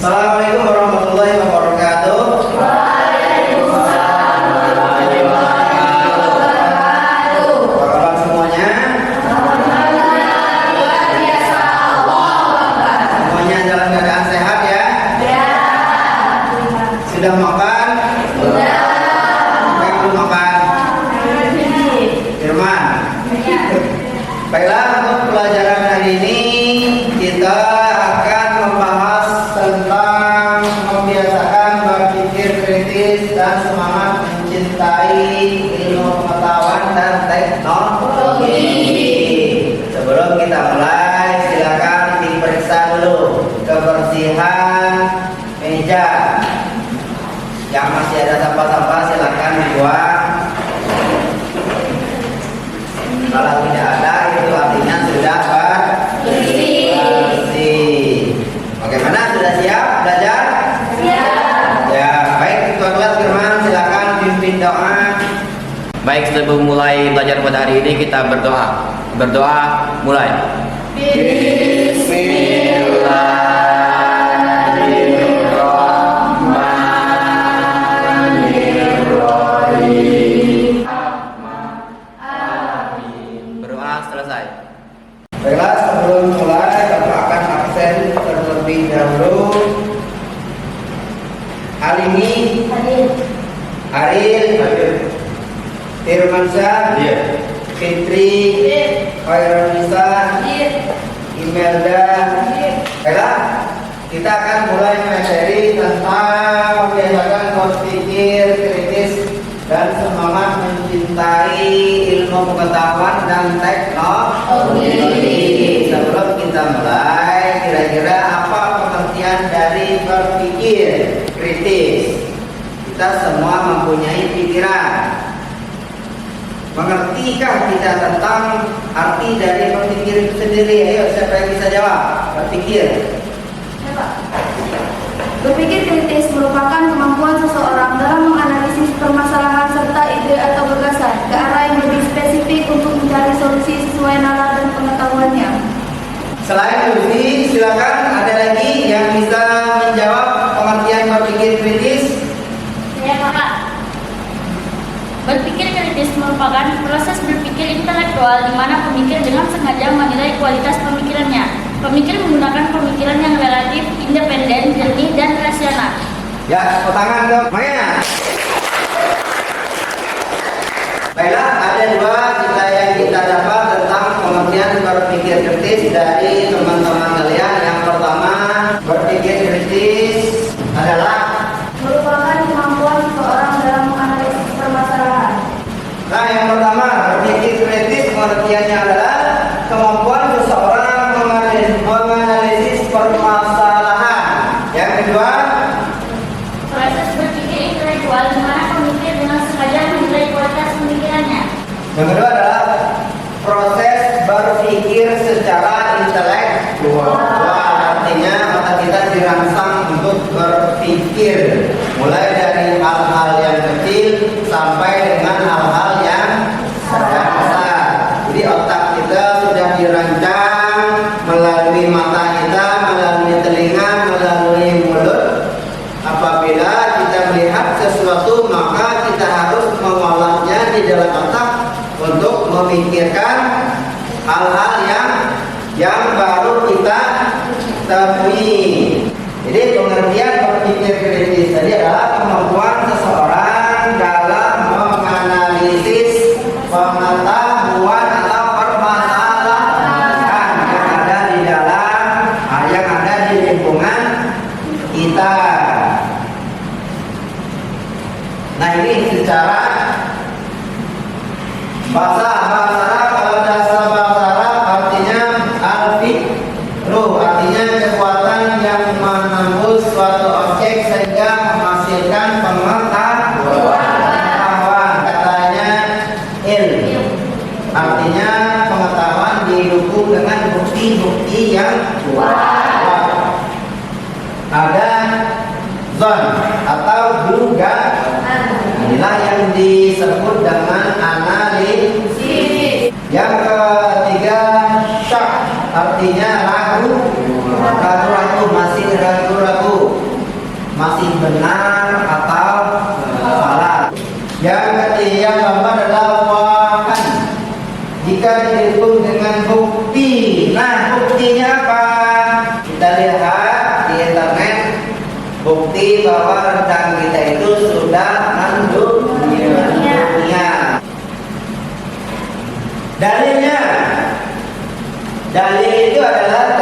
Assalamualaikum warahmatullahi wabarakatuh. Waalaikumsalam warahmatullahi wabarakatuh. Apa kabar semuanya? Alhamdulillah luar biasa. Allahu Akbar. Semuanya dalam keadaan sehat ya? Ya. Sudah makan? Sudah. Apa yang belum makan? Firman. Baiklah, untuk pelajaran hari ini kita akan membahas tentang membiasakan berpikir kritis dan semangat mencintai ilmu pengetahuan dan teknologi. Sebelum kita mulai, silakan diperiksa dulu kebersihan meja. Yang masih ada sampah-sampah silakan dibuang. Kalau tidak ada, itu artinya sudah bersih. Bagaimana? Sudah siap belajar? Siap. Ya, baik. Tuan-tuan firman, silakan pimpin doa. Baik, sebelum mulai belajar pada hari ini kita berdoa. Berdoa, mulai. Bismillahirrahmanirrahim. Berdoa selesai. Baiklah, sebelum mulai, Bapak akan absen terlebih dahulu. Alimi, Aril, Firmansyah, Fitri, Khairunisa, Imelda. Baiklah, kita akan mulai materi tentang membiasakan berpikir kritis dan semangat mencintai ilmu pengetahuan dan teknologi. Sebelum kita mulai, kira-kira apa pengertian dari berpikir kritis? Kita semua mempunyai pikiran. Mengertikah kita tentang arti dari berpikir itu sendiri? Ayo, siapa yang bisa jawab? Berpikir. Berpikir kritis merupakan kemampuan seseorang dalam menganalisis permasalahan serta ide atau gagasan ke arah yang lebih spesifik untuk mencari solusi sesuai nalar dan pengetahuannya. Selain Lucy, silakan ada lagi yang bisa menjawab pengertian berpikir kritis. Ya, Kakak. Berpikir kritis merupakan proses berpikir intelektual di mana pemikir dengan sengaja menilai kualitas pemikirannya. Pemikir menggunakan pemikiran yang relatif, independen, jernih, dan rasional. Ya, tepuk tangan dong. Maya. Baiklah, ada dua yang kita dapat tentang pengertian berpikir kritis dari teman-teman kalian. Yang pertama, berpikir kritis adalah Merupakan kemampuan seseorang dalam menganalisis permasalahan. Nah, yang pertama, berpikir kritis pengertiannya adalah kemampuan seseorang menganalisis permasalahan. Yang kedua, Proses berpikir intelektual di mana pemikir dengan sengaja menilai kualitas pemikirannya. yang kedua adalah proses berpikir secara intelektual. Artinya mata kita dirangsang untuk berpikir, mulai dari hal-hal yang kecil sampai dengan hal-hal yang besar. Jadi otak kita sudah dirancang melalui mata kita, melalui telinga, melalui mulut. Apabila kita melihat sesuatu, maka kita harus mengolahnya di dalam otak untuk memikirkan hal-hal yang baru kita temui. Jadi pengertian berpikir kritis tadi adalah kemampuan seseorang dalam menganalisis pengetahuan atau permasalahan yang ada di dalam, yang ada di lingkungan kita. Nah, ini secara bahasa Arab. Kalau bahasa Arab artinya al-fikru, artinya kekuatan yang menembus suatu objek sehingga menghasilkan pengetahuan. Katanya ilmu, artinya pengetahuan didukung dengan bukti-bukti yang kuat. Ada zon atau dugaan. Inilah yang disebut dengan analisis. Yang ketiga, syak, artinya ragu, masih ragu-ragu. masih benar atau salah. Yang ketiga keempat adalah wakan. Jika didukung dengan bukti. Nah, buktinya apa? Kita lihat di internet bukti bahwa rendang kita itu sudah mendunia. Dalil itu adalah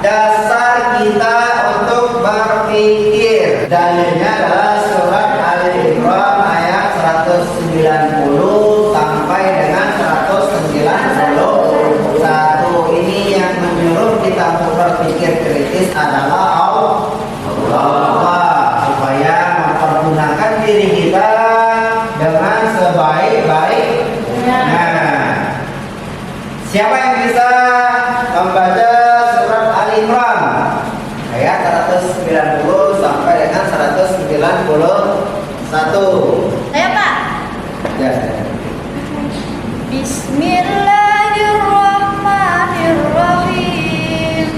dasar kita untuk berpikir. Dalilnya adalah surat Al-Imran ayat 190 sampai dengan 191. Ini yang menyuruh kita berpikir kritis adalah Allah, supaya mempergunakan diri kita dengan sebaik-baiknya. Siapa yang bisa membaca surat Al-Imran ayat 190 sampai dengan 191? Saya Pak. Ya. Bismillahirrahmanirrahim.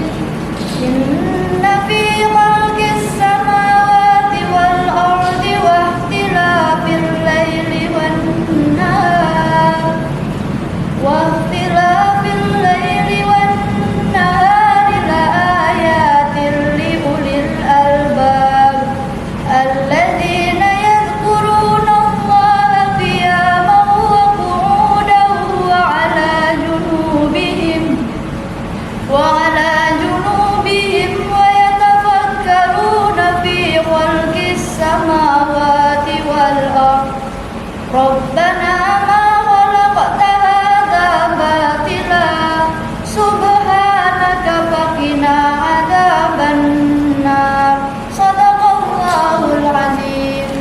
Inna fi khalqis samawati wal ardi wa ikhtilafil laili wan nahar la ayatin li ulil albab alladzina yadhkuruna Allaha qiyaman wa qu'udan wa 'ala junubihim wa yatafakkaruna fi khalqis samawati wal ardi Rabbana ma khalaqta hadza batila subhanaka faqina adzaban nar. Shadaqallahul azim.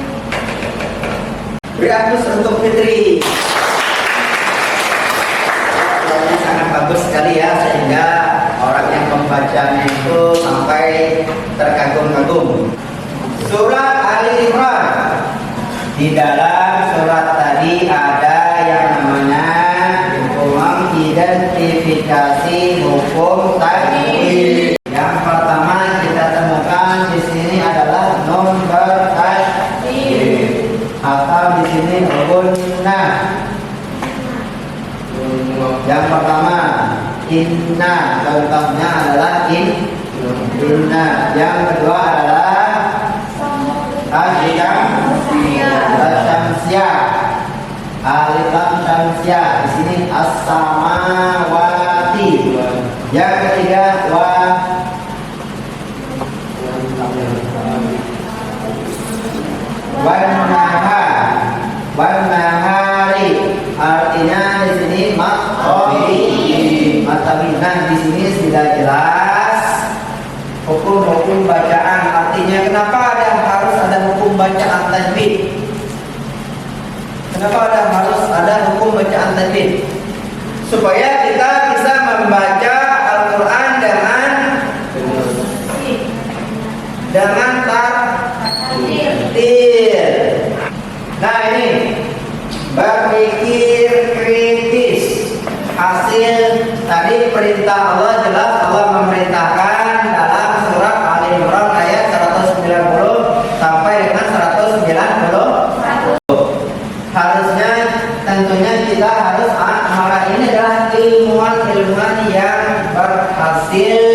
Beri aplaus untuk Fitri. Ini sangat bagus sekali ya, sehingga orang yang membacanya itu sampai terkagum-kagum. Surat Ali Imran. Di dalam surat tadi ada yang namanya mengidentifikasi hukum tajwid. Yang pertama kita temukan di sini adalah nun bertajwid atau di sini gunnah. Yang pertama inna, contohnya adalah inna. Yang kedua adalah alif lam syamsiyah. Di sini as-samawati. Yang ketiga wan nahari. Artinya di sini matawi. Nah, di sini sudah jelas hukum-hukum bacaan. Artinya kenapa harus ada hukum bacaan tajwid? Kenapa harus ada hukum bacaan tajwid? Supaya kita bisa membaca Al-Quran dengan tartil. Nah, ini berpikir kritis. Hasil tadi perintah Allah jelas. Allah memerintahkan dalam surat Al-Imran ayat 190 sampai dengan 191. Harusnya tentunya kita harus ini adalah ilmuwan yang berhasil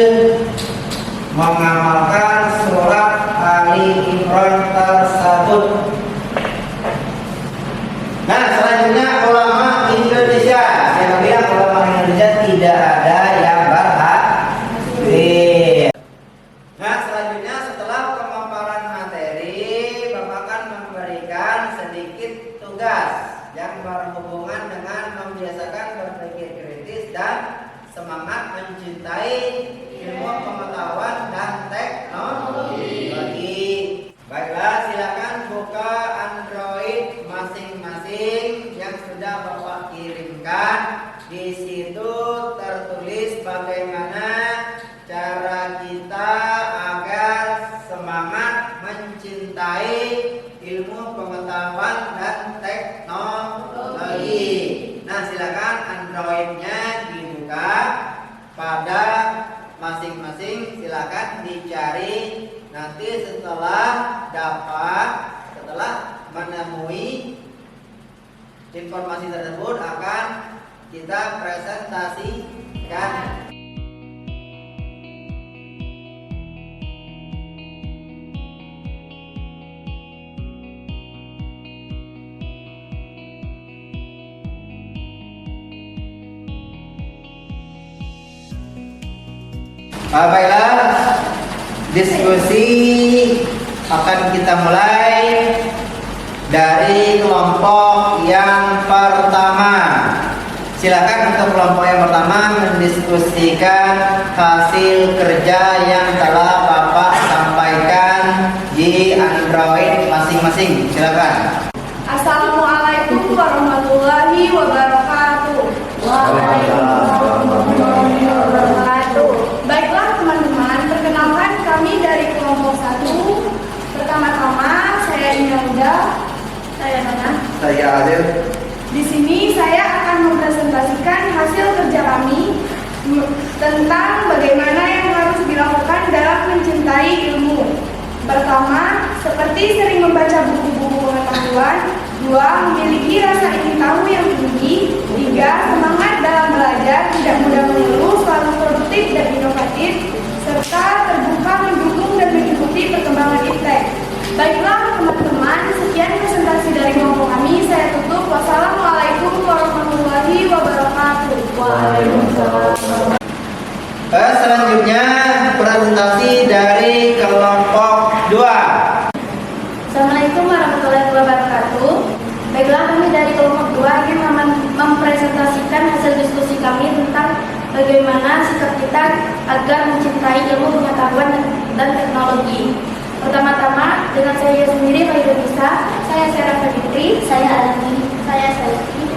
mengamalkan surat Al-Imran tersebut. Nah, selanjutnya ulama Indonesia. Saya bilang ulama Indonesia tidak ada yang berhasil. Nah, selanjutnya setelah pemaparan materi, Bapak akan memberikan sedikit tugas yang berhubungan dengan membiasakan berpikir kritis dan semangat mencintai ilmu pengetahuan dan teknologi. Baiklah, silakan buka Android masing-masing yang sudah Bapak kirimkan. Di situ tertulis bagaimana cara kita agar semangat mencintai ilmu pengetahuan dan teknologi. Nah, silakan Androidnya dibuka pada masing-masing, silakan dicari Nanti setelah menemui informasi tersebut akan kita presentasikan. Baiklah, diskusi akan kita mulai dari kelompok yang pertama. Silakan untuk kelompok yang pertama mendiskusikan hasil kerja yang telah Bapak sampaikan di Android masing-masing. Silakan. Assalamualaikum warahmatullahi wabarakatuh. Waalaikumsalam warahmatullahi wabarakatuh. Baiklah teman-teman, perkenalkan kami dari kelompok 1. Pertama-tama saya Indah, saya Nana. Saya Adil. Di sini saya akan mempresentasikan hasil kerja kami tentang bagaimana yang harus dilakukan dalam mencintai ilmu. Pertama, seperti sering membaca buku-buku pengetahuan. 2. Memiliki rasa ingin tahu yang tinggi. 3. Semangat dalam belajar, tidak mudah mengeluh, selalu produktif dan inovatif, serta terbuka mendukung dan mengikuti perkembangan iptek. Baiklah teman-teman, sekian presentasi dari kelompok kami. Saya tutup. Wassalamualaikum warahmatullahi wabarakatuh. Waalaikumsalam. Selanjutnya presentasi dari kelompok 2. Assalamualaikum warahmatullahi wabarakatuh. Baiklah, kami dari kelompok 2 ingin mempresentasikan hasil diskusi kami tentang bagaimana sikap kita agar mencintai ilmu pengetahuan dan teknologi. Pertama-tama, dengan saya sendiri, Faidah Nisa, saya Sarah Fitri, saya Alani, saya Selvi.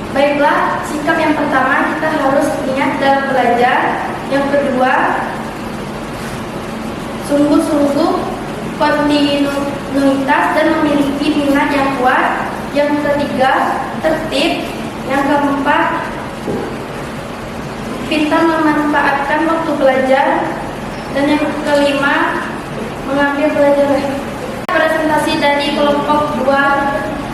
Baiklah, sikap yang pertama kita harus niat dalam belajar. Yang kedua, sungguh-sungguh kontinuitas dan memiliki minat yang kuat. Yang ketiga, tertib. Yang keempat, pintar memanfaatkan waktu belajar. Dan yang kelima, mengambil pelajaran. Presentasi dari kelompok 2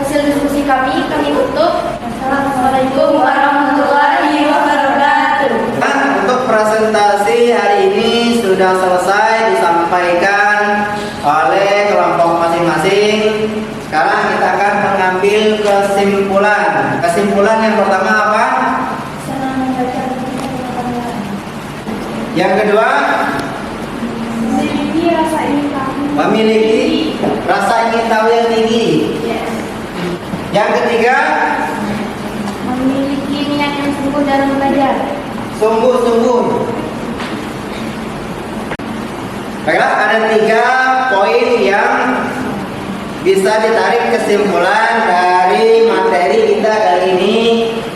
hasil diskusi kami tutup. Assalamualaikum warahmatullahi wabarakatuh. Untuk presentasi hari ini sudah selesai disampaikan oleh kelompok masing-masing. Sekarang kita akan mengambil kesimpulan. Kesimpulan yang pertama apa? Yang kedua, Memiliki rasa ingin tahu. memiliki rasa ingin tahu yang tinggi. Yes. Yang ketiga, Memiliki niat yang sungguh dalam belajar. sungguh-sungguh. Baiklah, ada 3 poin yang bisa ditarik kesimpulan dari materi kita kali ini.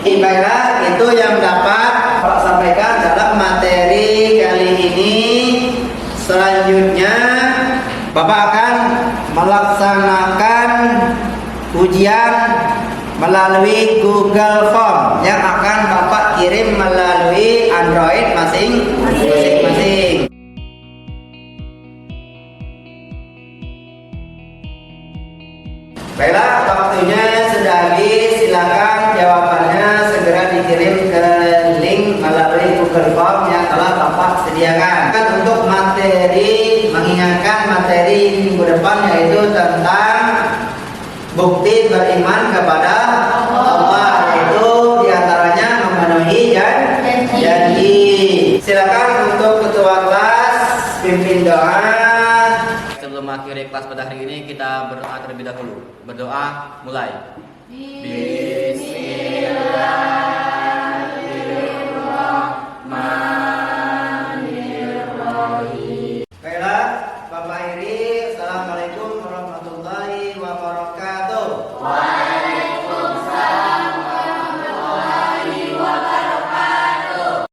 Baiklah, itu yang dapat Pak sampaikan dalam materi kali ini. Selanjutnya, Bapak akan melaksanakan ujian melalui Google Form yang akan Bapak kirim melalui Android masing-masing. Baiklah, waktunya sudah habis. Silakan jawabannya segera dikirim ke link melalui Google Form yang telah Bapak sediakan. Untuk materi, mengingatkan materi minggu depan yaitu tentang bukti beriman kepada Allah, yaitu diantaranya memenuhi janji. Silakan untuk ketua kelas pimpin doa. Sebelum mengakhiri kelas pada hari ini, kita berdoa terlebih dahulu. Berdoa, mulai. Bismillah.